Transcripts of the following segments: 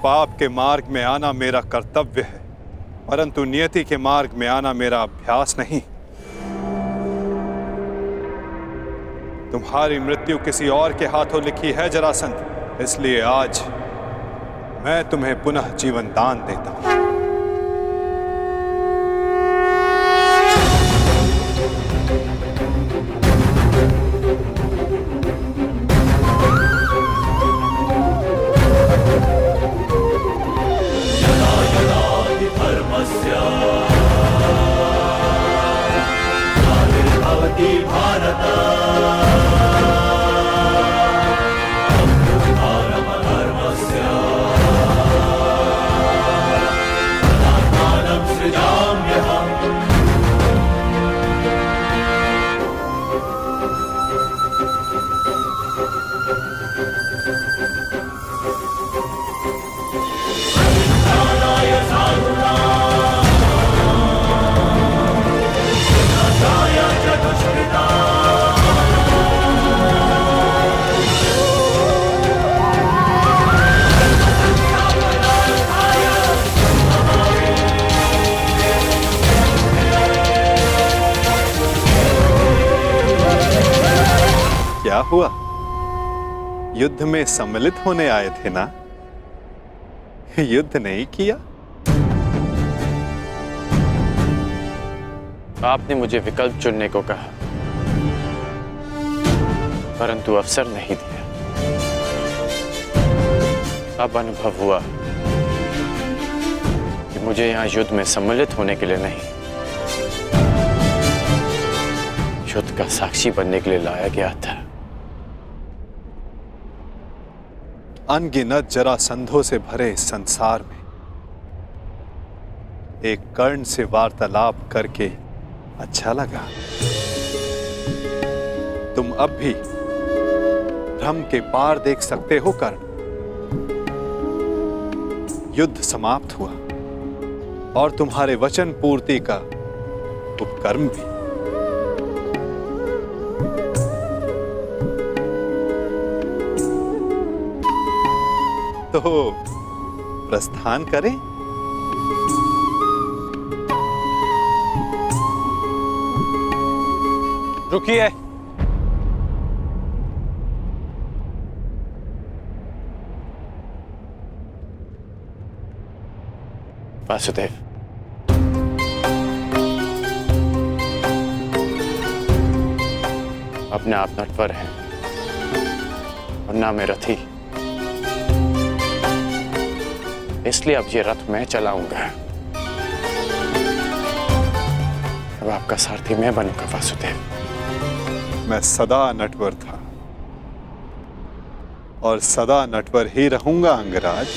पाप के मार्ग में आना मेरा कर्तव्य है, परंतु नियति के मार्ग में आना मेरा अभ्यास नहीं। तुम्हारी मृत्यु किसी और के हाथों लिखी है जरासंध, इसलिए आज मैं तुम्हें पुनः जीवन दान देता हूं। क्या हुआ? युद्ध में सम्मिलित होने आए थे ना? युद्ध नहीं किया? आपने मुझे विकल्प चुनने को कहा, परंतु अवसर नहीं दिया। अब अनुभव हुआ कि मुझे यहां युद्ध में सम्मिलित होने के लिए नहीं, युद्ध का साक्षी बनने के लिए लाया गया था। अनगिनत जरासंधों से भरे इस संसार में एक कर्ण से वार्तालाप करके अच्छा लगा। तुम अब भी भ्रम के पार देख सकते हो कर्ण। युद्ध समाप्त हुआ और तुम्हारे वचन पूर्ति का उपकर्म भी। तो प्रस्थान करें? रुकिए। वासुदेव, अपने आप नटवर हैं और ना मैं रथी, इसलिए अब ये रथ मैं चलाऊंगा। अब आपका सारथी मैं बनूंगा वासुदेव। मैं सदा नटवर था और सदा नटवर ही रहूंगा अंगराज।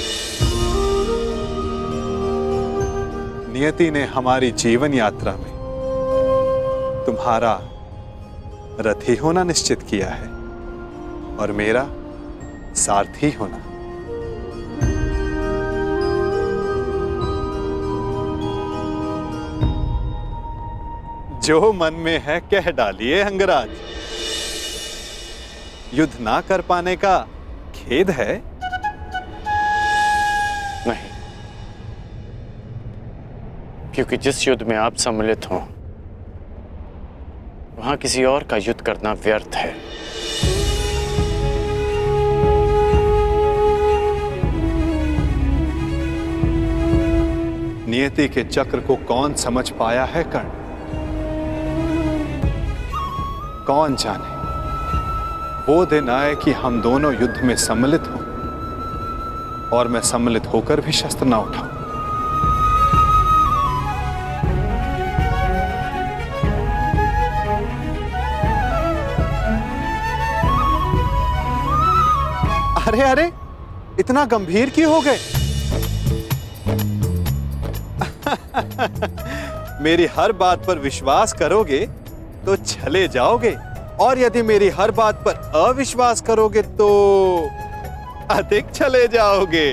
नियति ने हमारी जीवन यात्रा में तुम्हारा रथी होना निश्चित किया है और मेरा सारथी होना। जो मन में है कह डालिए अंगराज। युद्ध ना कर पाने का खेद है? नहीं, क्योंकि जिस युद्ध में आप सम्मिलित हों वहां किसी और का युद्ध करना व्यर्थ है। नियति के चक्र को कौन समझ पाया है कर्ण? कौन जाने वो दिन आए कि हम दोनों युद्ध में सम्मिलित हों और मैं सम्मिलित होकर भी शस्त्र ना उठाऊं। अरे अरे, इतना गंभीर क्यों हो गए? मेरी हर बात पर विश्वास करोगे तो चले जाओगे, और यदि मेरी हर बात पर अविश्वास करोगे तो अधिक चले जाओगे।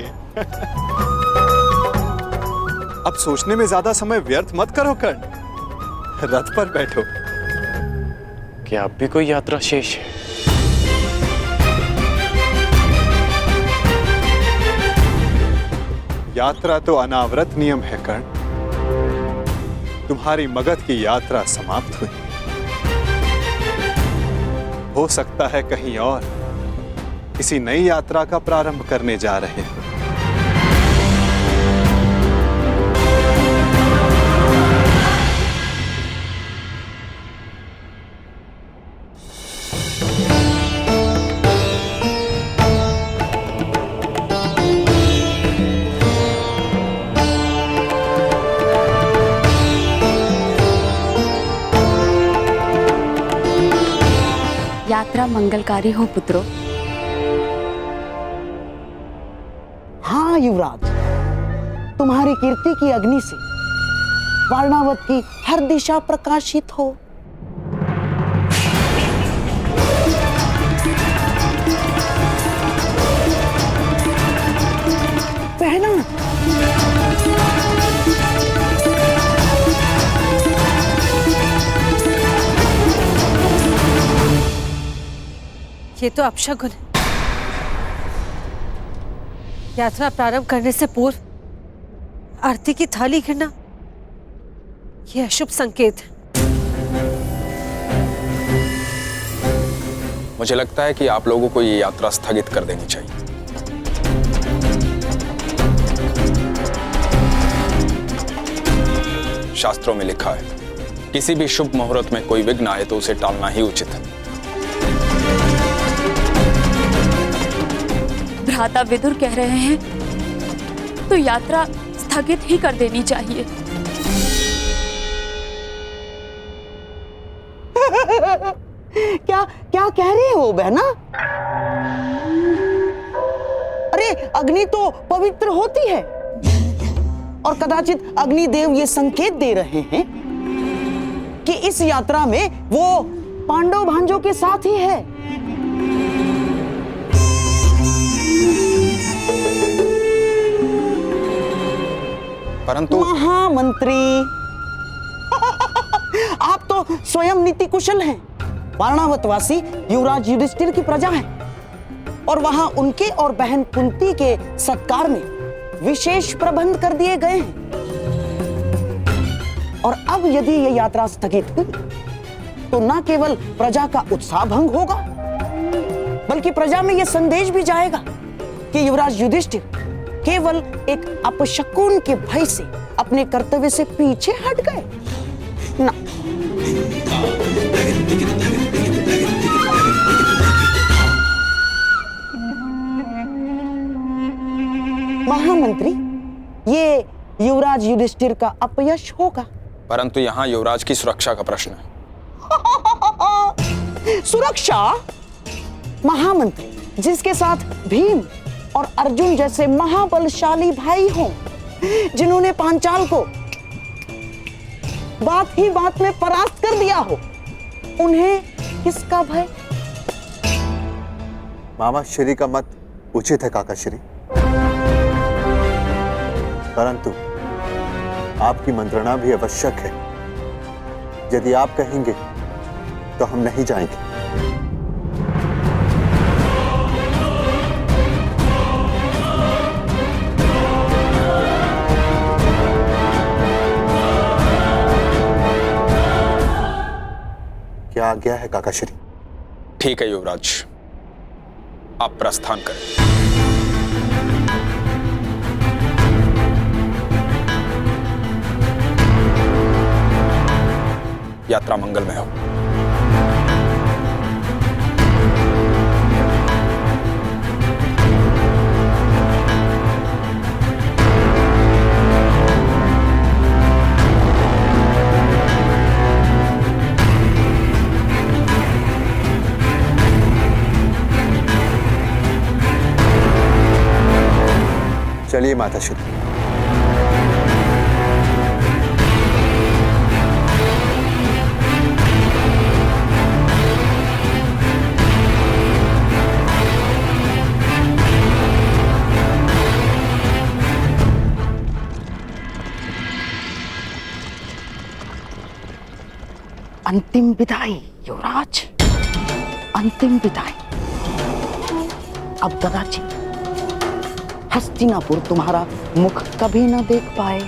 अब सोचने में ज्यादा समय व्यर्थ मत करो कर्ण, रथ पर बैठो। क्या अब भी कोई यात्रा शेष है? यात्रा तो अनावृत नियम है कर्ण। तुम्हारी मगध की यात्रा समाप्त हुई। हो सकता है कहीं और किसी नई यात्रा का प्रारंभ करने जा रहे हो। यात्रा मंगलकारी हो पुत्रों। हाँ युवराज, तुम्हारी कीर्ति की अग्नि से वारणावत की हर दिशा प्रकाशित हो। पहना ये तो अपशगुन है। यात्रा प्रारंभ करने से पूर्व आरती की थाली गिरना यह अशुभ संकेत है। मुझे लगता है कि आप लोगों को ये यात्रा स्थगित कर देनी चाहिए। शास्त्रों में लिखा है, किसी भी शुभ मुहूर्त में कोई विघ्न आए तो उसे टालना ही उचित है। भ्राता विदुर कह रहे हैं तो यात्रा स्थगित ही कर देनी चाहिए। क्या क्या कह रहे हो बहना? अरे अग्नि तो पवित्र होती है और कदाचित अग्निदेव ये संकेत दे रहे हैं कि इस यात्रा में वो पांडव भांजों के साथ ही है। परंतु महामंत्री आप तो स्वयं नीति कुशल हैं। वारणावतवासी युवराज युधिष्ठिर की प्रजा है और वहां उनके और बहन कुंती के सत्कार में विशेष प्रबंध कर दिए गए हैं। और अब यदि यह यात्रा स्थगित हुई तो न केवल प्रजा का उत्साह भंग होगा बल्कि प्रजा में यह संदेश भी जाएगा कि युवराज युधिष्ठिर केवल एक अपशकुन के भय से अपने कर्तव्य से पीछे हट गए ना। महामंत्री, ये युवराज युधिष्ठिर का अपयश होगा। परंतु यहाँ युवराज की सुरक्षा का प्रश्न है। सुरक्षा? महामंत्री, जिसके साथ भीम और अर्जुन जैसे महाबलशाली भाई हों, जिन्होंने पांचाल को बात ही बात में परास्त कर दिया हो, उन्हें किसका भय? मामा श्री का मत उचित है काका श्री, परंतु आपकी मंत्रणा भी आवश्यक है। यदि आप कहेंगे तो हम नहीं जाएंगे। क्या आज्ञा है काका श्री? ठीक है युवराज, आप प्रस्थान करें। यात्रा मंगलमय हो। चलिए माता श्री। अंतिम विदाई युवराज, अंतिम विदाई। अब कदाचित हस्तिनापुर तुम्हारा मुख कभी न देख पाए।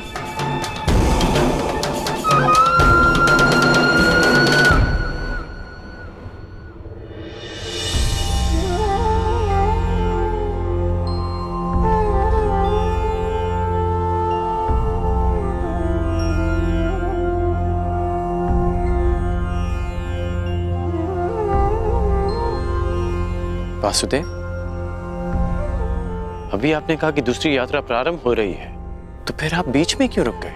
वासुदेव, अभी आपने कहा कि दूसरी यात्रा प्रारंभ हो रही है, तो फिर आप बीच में क्यों रुक गए?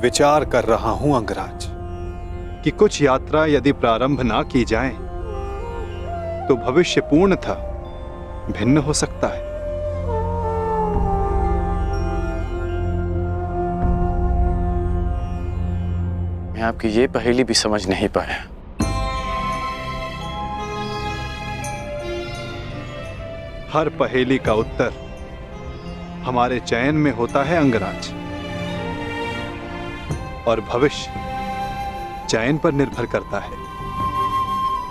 विचार कर रहा हूं अंगराज कि कुछ यात्रा यदि प्रारंभ ना की जाए तो भविष्य पूर्णतः भिन्न हो सकता है। मैं आपकी ये पहेली भी समझ नहीं पाया। हर पहेली का उत्तर हमारे चयन में होता है अंगराज, और भविष्य चयन पर निर्भर करता है।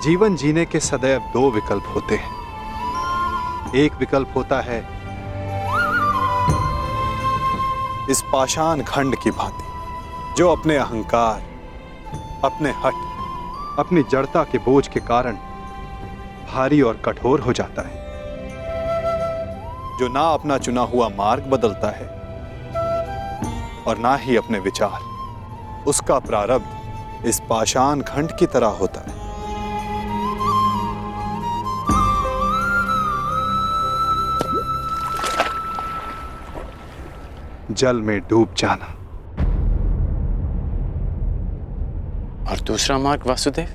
जीवन जीने के सदैव दो विकल्प होते हैं। एक विकल्प होता है इस पाषाण खंड की भांति, जो अपने अहंकार, अपने हठ, अपनी जड़ता के बोझ के कारण भारी और कठोर हो जाता है, जो ना अपना चुना हुआ मार्ग बदलता है और ना ही अपने विचार। उसका प्रारब्ध इस पाषाण खंड की तरह होता है। जल में डूब जाना। और दूसरा मार्ग वासुदेव?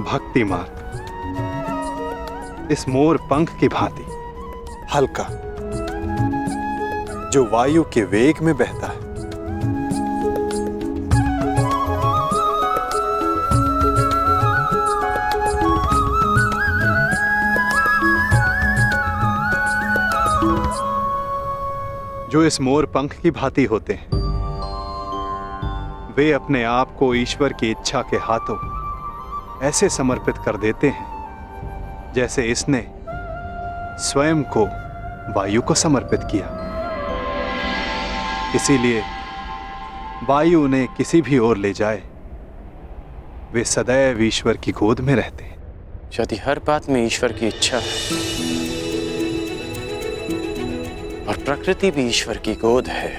भक्ति मार्ग, इस मोर पंख की भांति हल्का, जो वायु के वेग में बहता है। जो इस मोर पंख की भांति होते हैं, वे अपने आप को ईश्वर की इच्छा के हाथों ऐसे समर्पित कर देते हैं जैसे इसने स्वयं को वायु को समर्पित किया। इसीलिए वायु उन्हें किसी भी ओर ले जाए, वे सदैव ईश्वर की गोद में रहते हैं। यदि हर बात में ईश्वर की इच्छा है और प्रकृति भी ईश्वर की गोद है,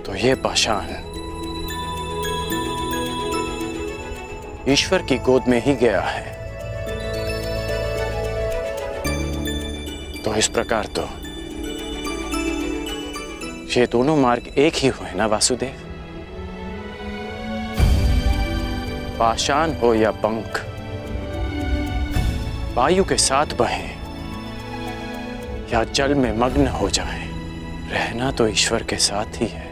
तो ये पाषाण ईश्वर की गोद में ही गया है। तो इस प्रकार तो ये दोनों मार्ग एक ही हुए ना वासुदेव? पाषाण हो या पंख, वायु के साथ बहें या जल में मग्न हो जाएं, रहना तो ईश्वर के साथ ही है।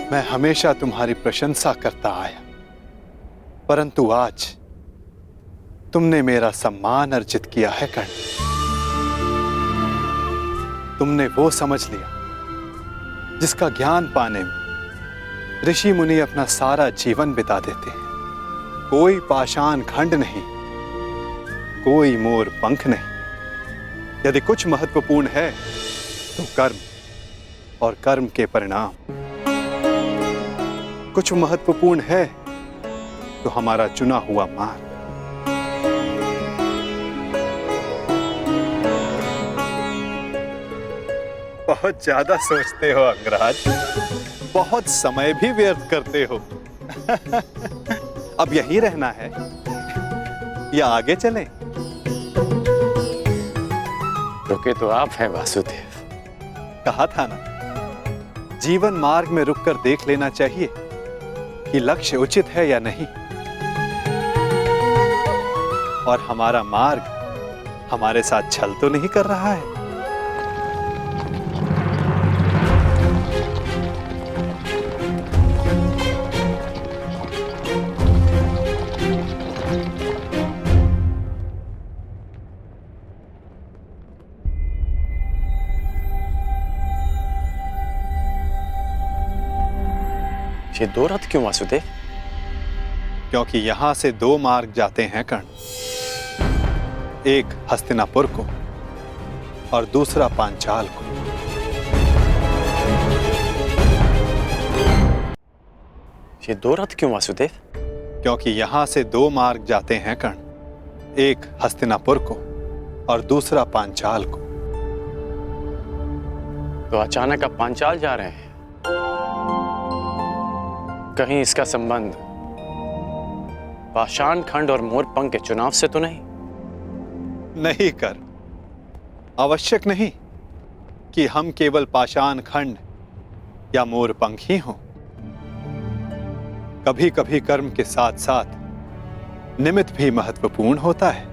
मैं हमेशा तुम्हारी प्रशंसा करता आया, परंतु आज तुमने मेरा सम्मान अर्जित किया है कर्ण। तुमने वो समझ लिया जिसका ज्ञान पाने में ऋषि मुनि अपना सारा जीवन बिता देते हैं। कोई पाषाण खंड नहीं, कोई मोर पंख नहीं। यदि कुछ महत्वपूर्ण है तो कर्म और कर्म के परिणाम। कुछ महत्वपूर्ण है तो हमारा चुना हुआ मार्ग। बहुत ज्यादा सोचते हो अंगराज, बहुत समय भी व्यर्थ करते हो। अब यहीं रहना है या आगे चलें? रुके तो आप हैं वासुदेव। कहा था ना, जीवन मार्ग में रुककर देख लेना चाहिए कि लक्ष्य उचित है या नहीं। और हमारा मार्ग हमारे साथ छल तो नहीं कर रहा है। ये दो रथ क्यों वासुदेव? क्योंकि यहां से दो मार्ग जाते हैं कर्ण, एक हस्तिनापुर को और दूसरा पांचाल को। ये दो रथ क्यों वासुदेव? क्योंकि यहां से दो मार्ग जाते हैं कर्ण, एक हस्तिनापुर को और दूसरा पांचाल को। तो अचानक आप पांचाल जा रहे हैं? कहीं इसका संबंध पाषाण खंड और मोरपंख के चुनाव से तो नहीं? नहीं कर, आवश्यक नहीं कि हम केवल पाषाण खंड या मोरपंख ही हों। कभी कभी कर्म के साथ साथ निमित्त भी महत्वपूर्ण होता है।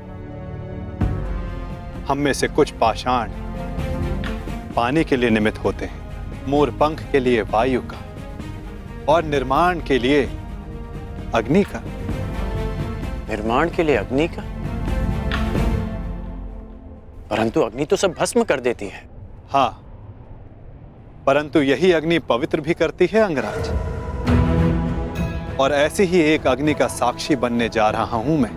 हम में से कुछ पाषाण पानी के लिए निमित्त होते हैं, मोरपंख के लिए वायु का, और निर्माण के लिए अग्नि का। निर्माण के लिए अग्नि का? परंतु अग्नि तो सब भस्म कर देती है। हाँ, परंतु यही अग्नि पवित्र भी करती है अंगराज। और ऐसी ही एक अग्नि का साक्षी बनने जा रहा हूं मैं,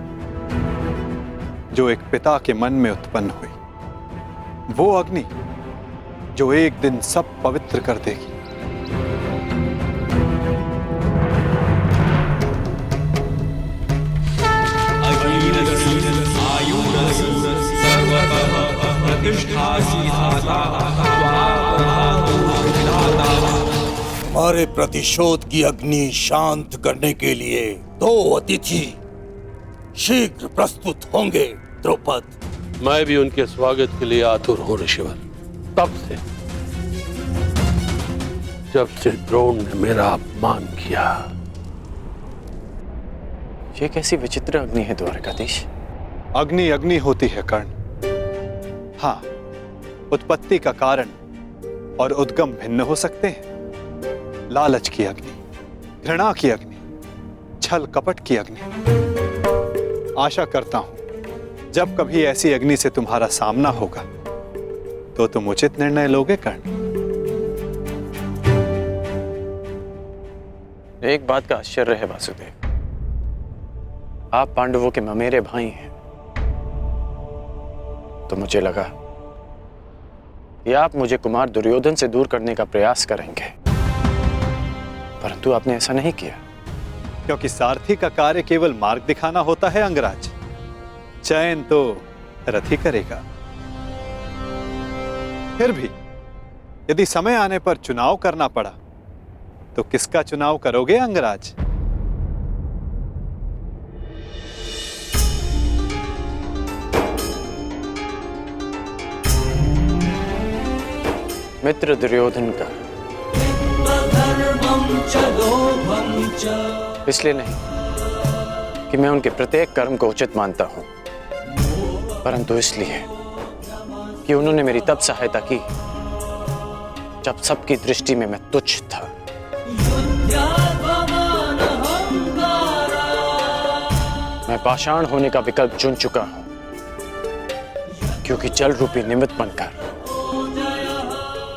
जो एक पिता के मन में उत्पन्न हुई। वो अग्नि जो एक दिन सब पवित्र कर देगी। हमारे प्रतिशोध की अग्नि शांत करने के लिए दो अतिथि शीघ्र प्रस्तुत होंगे द्रौपद। मैं भी उनके स्वागत के लिए आतुर हूं ऋषिवर। तब से जब से द्रोण ने मेरा अपमान किया। ये कैसी विचित्र अग्नि है द्वारकाधीश? अग्नि अग्नि होती है कर्ण। हाँ, उत्पत्ति का कारण और उद्गम भिन्न हो सकते हैं। लालच की अग्नि, घृणा की अग्नि, छल कपट की अग्नि। आशा करता हूं जब कभी ऐसी अग्नि से तुम्हारा सामना होगा तो तुम उचित निर्णय लोगे कर्ण। एक बात का आश्चर्य है वासुदेव, आप पांडवों के ममेरे भाई हैं, तो मुझे लगा कि आप मुझे कुमार दुर्योधन से दूर करने का प्रयास करेंगे, परंतु आपने ऐसा नहीं किया। क्योंकि सारथी का कार्य केवल मार्ग दिखाना होता है अंगराज, चयन तो रथ ही करेगा। फिर भी यदि समय आने पर चुनाव करना पड़ा तो किसका चुनाव करोगे अंगराज? मित्र दुर्योधन का। इसलिए नहीं कि मैं उनके प्रत्येक कर्म को उचित मानता हूं, परंतु इसलिए कि उन्होंने मेरी तब सहायता की जब सबकी दृष्टि में मैं तुच्छ था। मैं पाषाण होने का विकल्प चुन चुका हूं, क्योंकि जल रूपी निमित्त बनकर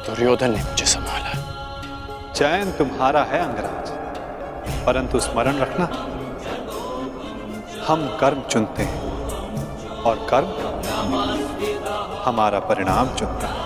दुर्योधन ने मुझे संभाला। चयन तुम्हारा है अंगराज, परंतु स्मरण रखना, हम कर्म चुनते हैं और कर्म हमारा परिणाम चुनता है।